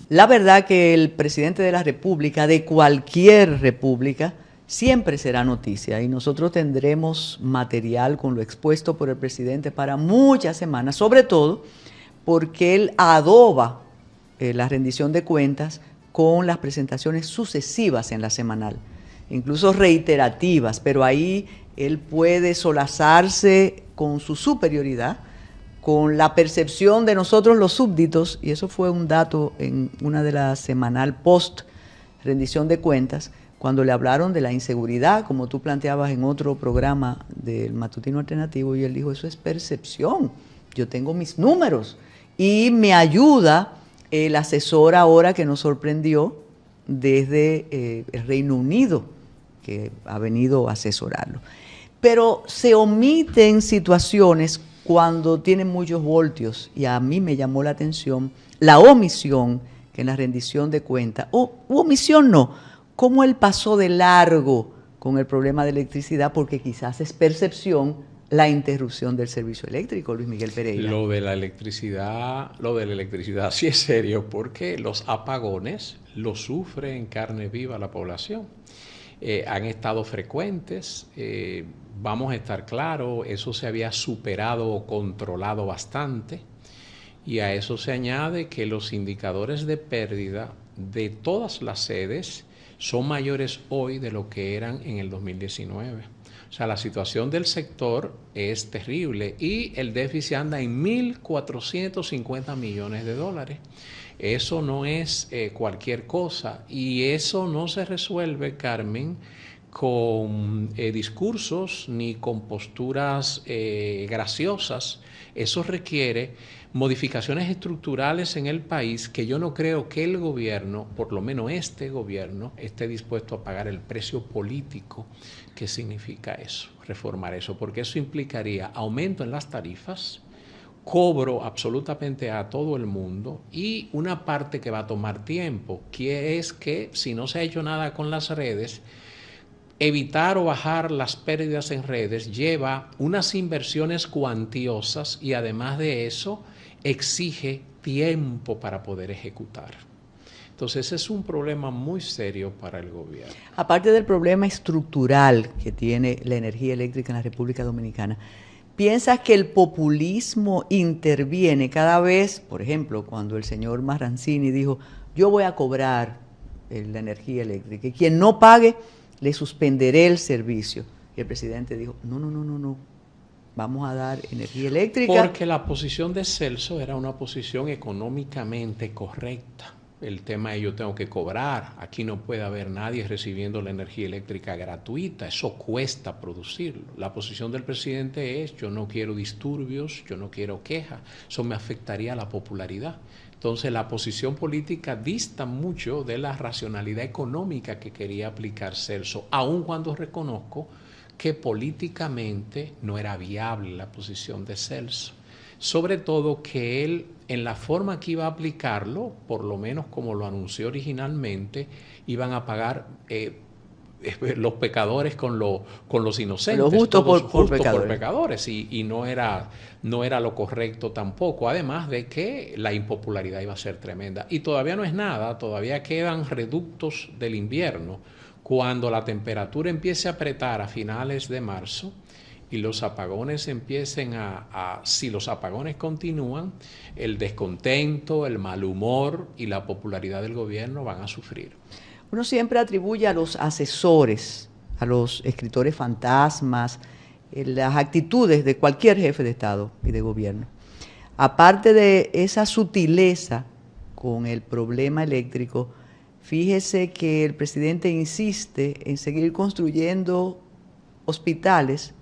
La verdad que el presidente de la República, de cualquier república, siempre será noticia y nosotros tendremos material con lo expuesto por el presidente para muchas semanas, sobre todo porque él adoba la rendición de cuentas con las presentaciones sucesivas en la semanal, incluso reiterativas, pero ahí él puede solazarse con su superioridad, con la percepción de nosotros los súbditos, y eso fue un dato en una de las semanal post rendición de cuentas, cuando le hablaron de la inseguridad, como tú planteabas en otro programa del Matutino Alternativo, y él dijo, eso es percepción, yo tengo mis números, y me ayuda el asesor ahora que nos sorprendió desde el Reino Unido, que ha venido a asesorarlo. Pero se omiten situaciones cuando tienen muchos voltios, y a mí me llamó la atención la omisión que en la rendición de cuentas, o omisión no, cómo él pasó de largo con el problema de electricidad, porque quizás es percepción la interrupción del servicio eléctrico, Luis Miguel Pereira. Lo de la electricidad sí es serio, porque los apagones lo sufre en carne viva la población. Han estado frecuentes, vamos a estar claros, eso se había superado o controlado bastante, y a eso se añade que los indicadores de pérdida de todas las sedes son mayores hoy de lo que eran en el 2019. O sea, la situación del sector es terrible y el déficit anda en 1.450 millones de dólares. Eso no es cualquier cosa, y eso no se resuelve, Carmen, con discursos ni con posturas graciosas. Eso requiere modificaciones estructurales en el país que yo no creo que el gobierno, por lo menos este gobierno, esté dispuesto a pagar el precio político que significa eso, reformar eso, porque eso implicaría aumento en las tarifas, cobro absolutamente a todo el mundo, y una parte que va a tomar tiempo, que es que si no se ha hecho nada con las redes, evitar o bajar las pérdidas en redes lleva unas inversiones cuantiosas, y además de eso exige tiempo para poder ejecutar. Entonces ese es un problema muy serio para el gobierno. Aparte del problema estructural que tiene la energía eléctrica en la República Dominicana, ¿piensas que el populismo interviene cada vez? Por ejemplo, cuando el señor Marrancini dijo, yo voy a cobrar la energía eléctrica y quien no pague, le suspenderé el servicio. Y el presidente dijo, no, vamos a dar energía eléctrica. Porque la posición de Celso era una posición económicamente correcta. El tema es yo tengo que cobrar, aquí no puede haber nadie recibiendo la energía eléctrica gratuita, eso cuesta producirlo. La posición del presidente es yo no quiero disturbios, yo no quiero quejas, eso me afectaría a la popularidad. Entonces la posición política dista mucho de la racionalidad económica que quería aplicar Celso, aun cuando reconozco que políticamente no era viable la posición de Celso. Sobre todo que él, en la forma que iba a aplicarlo, por lo menos como lo anunció originalmente, iban a pagar los pecadores con los inocentes, lo justo por pecadores, y no era lo correcto tampoco, además de que la impopularidad iba a ser tremenda. Y todavía no es nada, todavía quedan reductos del invierno. Cuando la temperatura empiece a apretar a finales de marzo, y los apagones empiecen si los apagones continúan, el descontento, el mal humor y la popularidad del gobierno van a sufrir. Uno siempre atribuye a los asesores, a los escritores fantasmas, las actitudes de cualquier jefe de Estado y de gobierno. Aparte de esa sutileza con el problema eléctrico, fíjese que el presidente insiste en seguir construyendo hospitales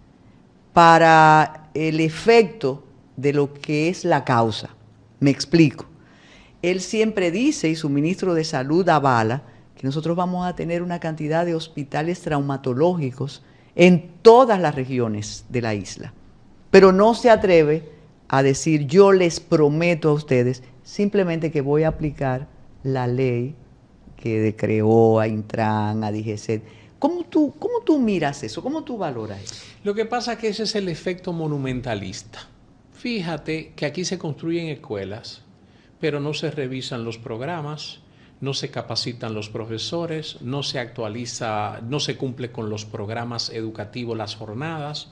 para el efecto de lo que es la causa. Me explico. Él siempre dice, y su ministro de Salud avala, que nosotros vamos a tener una cantidad de hospitales traumatológicos en todas las regiones de la isla. Pero no se atreve a decir, yo les prometo a ustedes, simplemente que voy a aplicar la ley que creó a Intran, a DGCET. ¿Cómo tú miras eso? ¿Cómo tú valoras eso? Lo que pasa es que ese es el efecto monumentalista. Fíjate que aquí se construyen escuelas, pero no se revisan los programas, no se capacitan los profesores, no se actualiza, no se cumple con los programas educativos, las jornadas.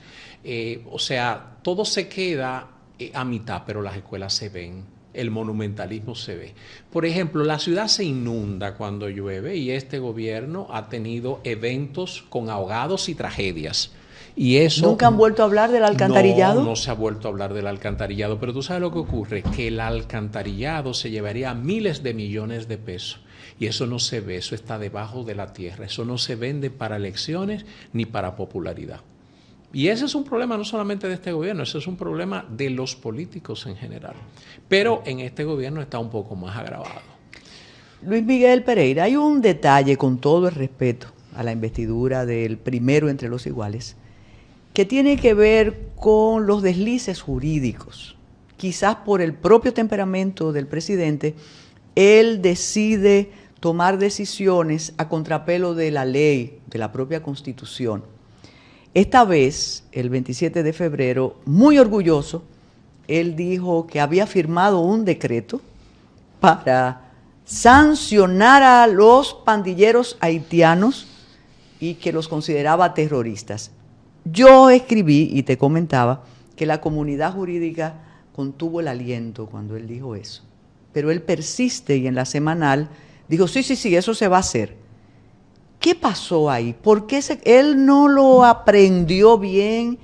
O sea, todo se queda a mitad, pero las escuelas se ven, el monumentalismo se ve. Por ejemplo, la ciudad se inunda cuando llueve y este gobierno ha tenido eventos con ahogados y tragedias. Y eso, ¿nunca han vuelto a hablar del alcantarillado? No, no se ha vuelto a hablar del alcantarillado, pero tú sabes lo que ocurre, que el alcantarillado se llevaría miles de millones de pesos y eso no se ve, eso está debajo de la tierra, eso no se vende para elecciones ni para popularidad. Y ese es un problema no solamente de este gobierno, ese es un problema de los políticos en general, pero en este gobierno está un poco más agravado. Luis Miguel Pereira, hay un detalle, con todo el respeto a la investidura del primero entre los iguales, que tiene que ver con los deslices jurídicos. Quizás por el propio temperamento del presidente, él decide tomar decisiones a contrapelo de la ley, de la propia Constitución. Esta vez, el 27 de febrero, muy orgulloso, él dijo que había firmado un decreto para sancionar a los pandilleros haitianos y que los consideraba terroristas. Yo escribí y te comentaba que la comunidad jurídica contuvo el aliento cuando él dijo eso. Pero él persiste y en la semanal dijo, sí, eso se va a hacer. ¿Qué pasó ahí? ¿Por qué él no lo aprendió bien?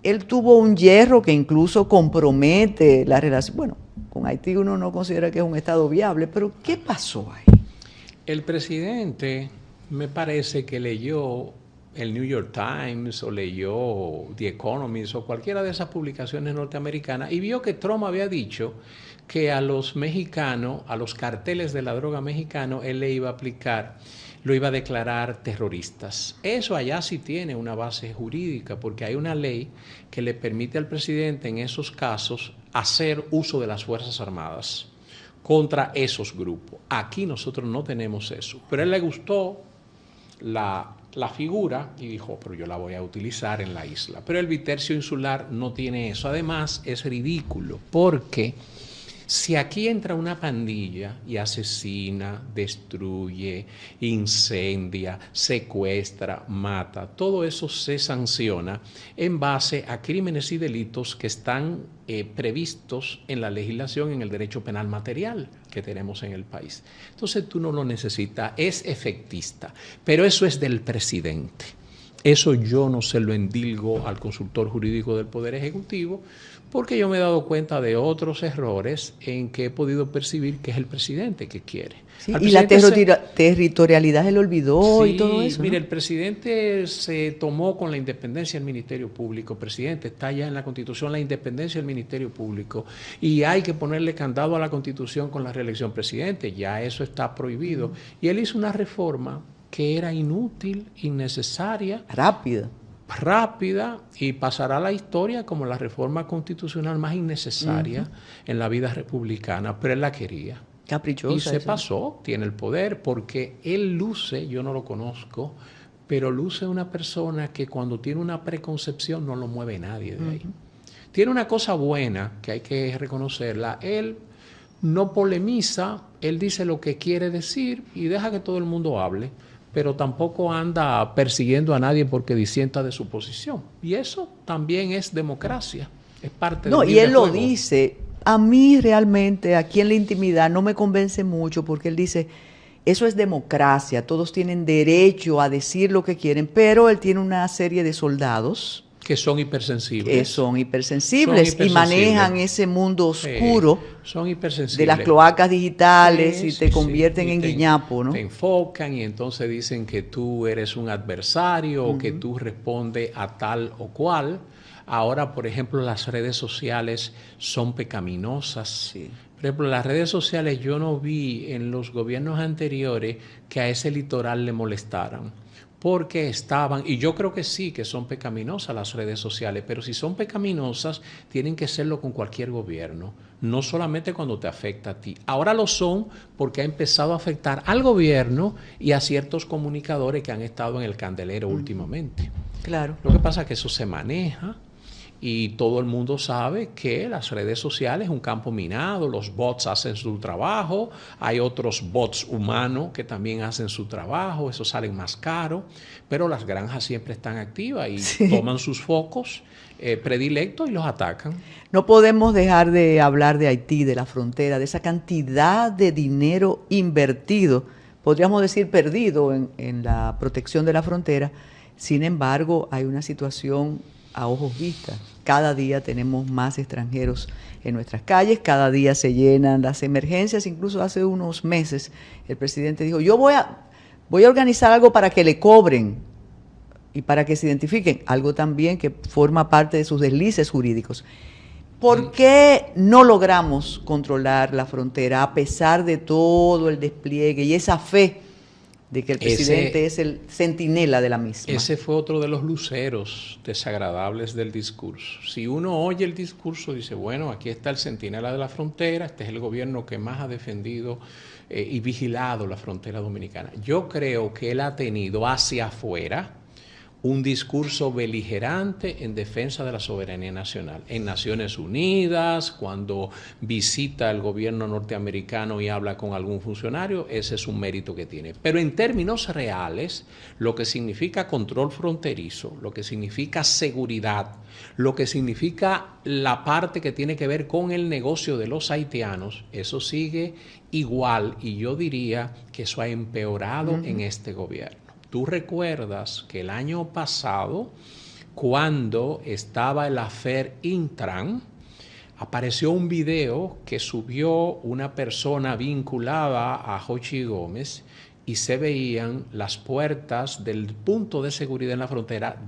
Él tuvo un hierro que incluso compromete la relación. Bueno, con Haití uno no considera que es un estado viable, pero ¿qué pasó ahí? El presidente me parece que leyó el New York Times o leyó The Economist o cualquiera de esas publicaciones norteamericanas y vio que Trump había dicho que a los mexicanos, a los carteles de la droga mexicano, él le iba a aplicar, lo iba a declarar terroristas. Eso allá sí tiene una base jurídica porque hay una ley que le permite al presidente en esos casos hacer uso de las Fuerzas Armadas contra esos grupos. Aquí nosotros no tenemos eso, pero a él le gustó la figura y dijo, pero yo la voy a utilizar en la isla. Pero el Bitercio Insular no tiene eso. Además, es ridículo porque si aquí entra una pandilla y asesina, destruye, incendia, secuestra, mata, todo eso se sanciona en base a crímenes y delitos que están previstos en la legislación, en el derecho penal material que tenemos en el país. Entonces tú no lo necesitas, es efectista, pero eso es del presidente. Eso yo no se lo endilgo al consultor jurídico del Poder Ejecutivo, porque yo me he dado cuenta de otros errores en que he podido percibir que es el presidente que quiere. Sí, y la territorialidad se le olvidó y todo eso. Mire, ¿no? El presidente se tomó con la independencia del Ministerio Público. Presidente, está ya en la Constitución la independencia del Ministerio Público y hay que ponerle candado a la Constitución con la reelección presidente. Ya eso está prohibido. Y él hizo una reforma que era inútil, innecesaria. Rápida y pasará a la historia como la reforma constitucional más innecesaria en la vida republicana, pero él la quería. Caprichosa. Y se pasó, tiene el poder, porque él luce, yo no lo conozco, pero luce una persona que cuando tiene una preconcepción no lo mueve nadie de ahí. Tiene una cosa buena que hay que reconocerla, él no polemiza, él dice lo que quiere decir y deja que todo el mundo hable, pero tampoco anda persiguiendo a nadie porque disienta de su posición. Y eso también es democracia, es parte del libre juego. Y él lo juego. dice. A mí realmente, aquí en la intimidad, no me convence mucho porque él dice, eso es democracia, todos tienen derecho a decir lo que quieren, pero él tiene una serie de soldados que son hipersensibles. Y manejan ese mundo oscuro de las cloacas digitales y te convierten en guiñapo, ¿no? Te enfocan y entonces dicen que tú eres un adversario o que tú respondes a tal o cual. Ahora, por ejemplo, las redes sociales son pecaminosas. Sí. Por ejemplo, las redes sociales yo no vi en los gobiernos anteriores que a ese litoral le molestaran. Porque estaban, y yo creo que sí, que son pecaminosas las redes sociales, pero si son pecaminosas, tienen que serlo con cualquier gobierno, no solamente cuando te afecta a ti. Ahora lo son porque ha empezado a afectar al gobierno y a ciertos comunicadores que han estado en el candelero últimamente. Claro. Lo que pasa es que eso se maneja Y todo el mundo sabe que las redes sociales es un campo minado, los bots hacen su trabajo, hay otros bots humanos que también hacen su trabajo, eso sale más caro, pero las granjas siempre están activas y toman sus focos predilectos y los atacan. No podemos dejar de hablar de Haití, de la frontera, de esa cantidad de dinero invertido, podríamos decir perdido en la protección de la frontera. Sin embargo, hay una situación a ojos vistas. Cada día tenemos más extranjeros en nuestras calles, cada día se llenan las emergencias. Incluso hace unos meses el presidente dijo, yo voy a organizar algo para que le cobren y para que se identifiquen, algo también que forma parte de sus deslices jurídicos. ¿Por qué no logramos controlar la frontera a pesar de todo el despliegue y esa fe de que el presidente es el centinela de la misma? Ese fue otro de los luceros desagradables del discurso. Si uno oye el discurso, dice, bueno, aquí está el centinela de la frontera, este es el gobierno que más ha defendido y vigilado la frontera dominicana. Yo creo que él ha tenido hacia afuera un discurso beligerante en defensa de la soberanía nacional. En Naciones Unidas, cuando visita el gobierno norteamericano y habla con algún funcionario, ese es un mérito que tiene. Pero en términos reales, lo que significa control fronterizo, lo que significa seguridad, lo que significa la parte que tiene que ver con el negocio de los haitianos, eso sigue igual y yo diría que eso ha empeorado en este gobierno. Tú recuerdas que el año pasado, cuando estaba el affair Intran, apareció un video que subió una persona vinculada a Jochi Gómez y se veían las puertas del punto de seguridad en la frontera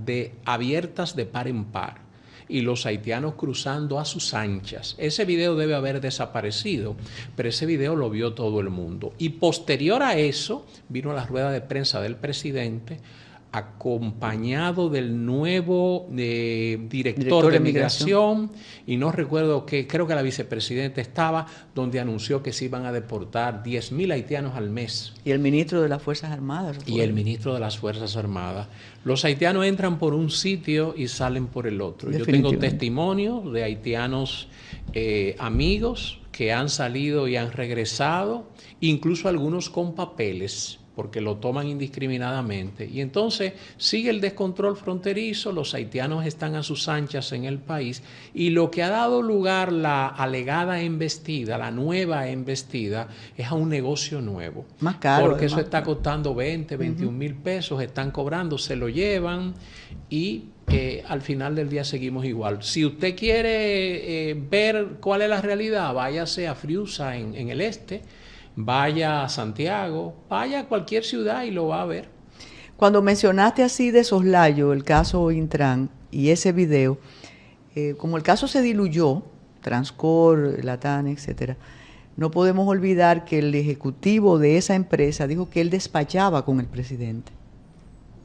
abiertas de par en par y los haitianos cruzando a sus anchas. Ese video debe haber desaparecido, pero ese video lo vio todo el mundo. Y posterior a eso, vino la rueda de prensa del presidente, acompañado del nuevo director de migración, y no recuerdo que, creo que la vicepresidenta estaba, donde anunció que se iban a deportar 10.000 haitianos al mes. Y el ministro de las Fuerzas Armadas. Y el ministro de las Fuerzas Armadas. Los haitianos entran por un sitio y salen por el otro. Yo tengo testimonios de haitianos amigos que han salido y han regresado, incluso algunos con papeles, porque lo toman indiscriminadamente. Y entonces sigue el descontrol fronterizo, los haitianos están a sus anchas en el país, y lo que ha dado lugar la alegada embestida, la nueva embestida, es a un negocio nuevo. Más caro. Porque eso está costando 20, 21 mil pesos, están cobrando, se lo llevan y al final del día seguimos igual. Si usted quiere ver cuál es la realidad, váyase a Friusa en el este, vaya a Santiago, vaya a cualquier ciudad y lo va a ver. Cuando mencionaste así de soslayo el caso Intran y ese video, como el caso se diluyó, Transcor, Latam, etcétera, no podemos olvidar que el ejecutivo de esa empresa dijo que él despachaba con el presidente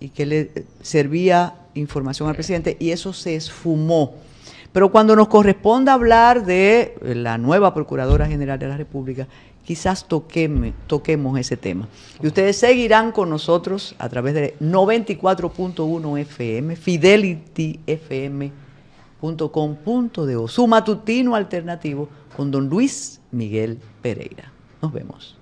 y que le servía información al presidente, y eso se esfumó. Pero cuando nos corresponda hablar de la nueva Procuradora General de la República, quizás toquemos ese tema. Y ustedes seguirán con nosotros a través de 94.1 FM, fidelityfm.com.do, su matutino alternativo con don Luis Miguel Pereira. Nos vemos.